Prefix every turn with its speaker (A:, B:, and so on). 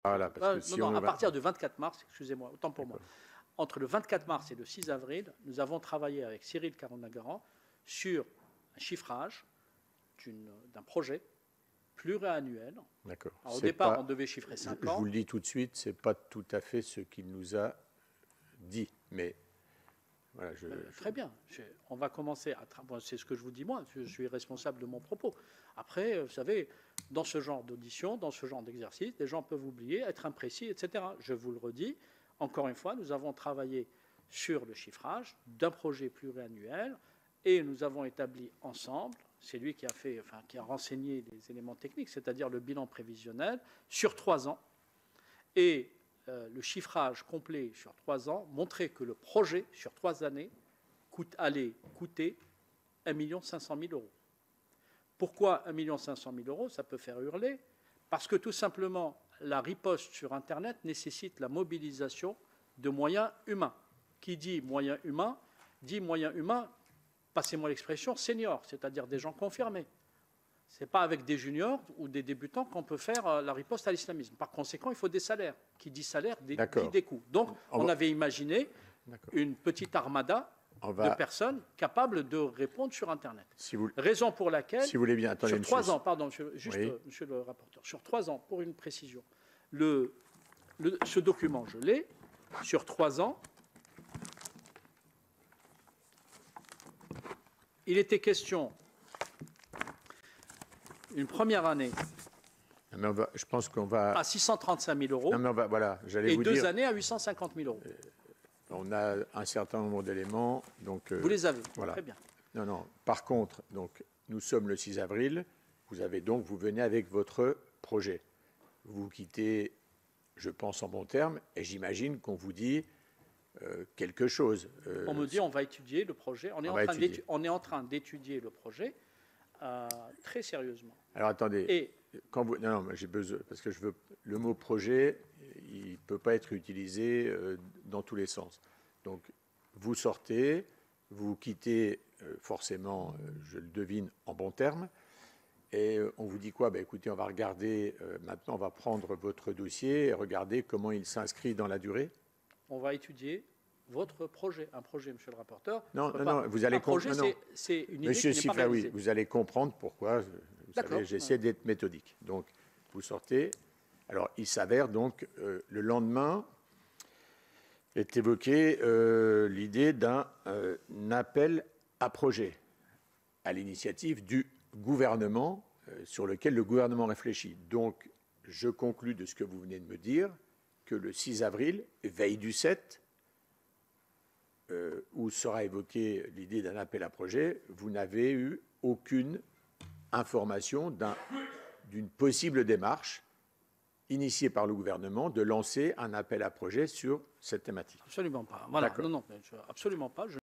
A: Voilà, parce que si
B: non,
A: on
B: à
A: va-
B: partir du 24 mars, excusez-moi, autant pour moi. Entre le 24 mars et le 6 avril, nous avons travaillé avec Cyril Caron-Nagaran sur un chiffrage d'un projet pluriannuel.
A: D'accord.
B: Au départ, on devait chiffrer 5
A: Je
B: ans.
A: vous le dis tout de suite, c'est pas tout à fait ce qu'il nous a dit, mais voilà,
B: Très bien. On va commencer à travailler. C'est ce que je vous dis moi. Je suis responsable de mon propos. Après, vous savez, dans ce genre d'audition, dans ce genre d'exercice, les gens peuvent oublier, être imprécis, etc. Je vous le redis. Encore une fois, nous avons travaillé sur le chiffrage d'un projet pluriannuel et nous avons établi ensemble, c'est lui qui a renseigné les éléments techniques, c'est-à-dire le bilan prévisionnel sur 3 ans. Et le chiffrage complet sur 3 ans montrait que le projet sur 3 années allait coûter 1 500 000 €. Pourquoi 1 500 000 €? Ça peut faire hurler. Parce que tout simplement, la riposte sur Internet nécessite la mobilisation de moyens humains. Qui dit moyens humains, passez-moi l'expression, seniors, c'est-à-dire des gens confirmés. Ce n'est pas avec des juniors ou des débutants qu'on peut faire la riposte à l'islamisme. Par conséquent, il faut des salaires. Qui dit salaire dit des coûts. Donc, on avait imaginé une petite armada de personnes capables de répondre sur Internet. Raison pour laquelle,
A: si vous voulez bien, attendez
B: sur 3 ans, pardon, monsieur le rapporteur, sur 3 ans, pour une précision, ce document, je l'ai, sur 3 ans, il était question, une première année,
A: je pense qu'on va
B: à 635 000 €.
A: Non, mais voilà, j'allais
B: et
A: vous
B: 2
A: dire,
B: années à 850 000 €.
A: on a un certain nombre d'éléments, donc
B: vous les avez,
A: voilà.
B: Très bien.
A: Non. Par contre, donc nous sommes le 6 avril. Vous venez avec votre projet. Vous quittez, je pense en bon terme, et j'imagine qu'on vous dit quelque chose.
B: On me dit on va étudier le projet. On est en train d'étudier le projet très sérieusement.
A: Alors attendez. Non, j'ai besoin parce que le mot projet, il ne peut pas être utilisé dans tous les sens. Donc vous sortez, vous quittez forcément, je le devine, en bon terme. Et on vous dit quoi? Écoutez, on va regarder, maintenant on va prendre votre dossier et regarder comment il s'inscrit dans la durée.
B: On va étudier votre projet. Un projet, monsieur le rapporteur.
A: Non, vous allez comprendre.
B: C'est une idée
A: Monsieur
B: qui n'est pas
A: Siffla,
B: réalisée.
A: vous allez comprendre pourquoi. Vous savez, j'essaie d'être méthodique. Donc, vous sortez. Alors, il s'avère donc, le lendemain, est évoquée l'idée d'un appel à projet à l'initiative du gouvernement, sur lequel le gouvernement réfléchit. Donc, je conclus de ce que vous venez de me dire que le 6 avril, veille du 7, où sera évoquée l'idée d'un appel à projet, vous n'avez eu aucune information d'une possible démarche initiée par le gouvernement de lancer un appel à projet sur cette thématique.
B: Absolument pas. Voilà. Non, absolument pas.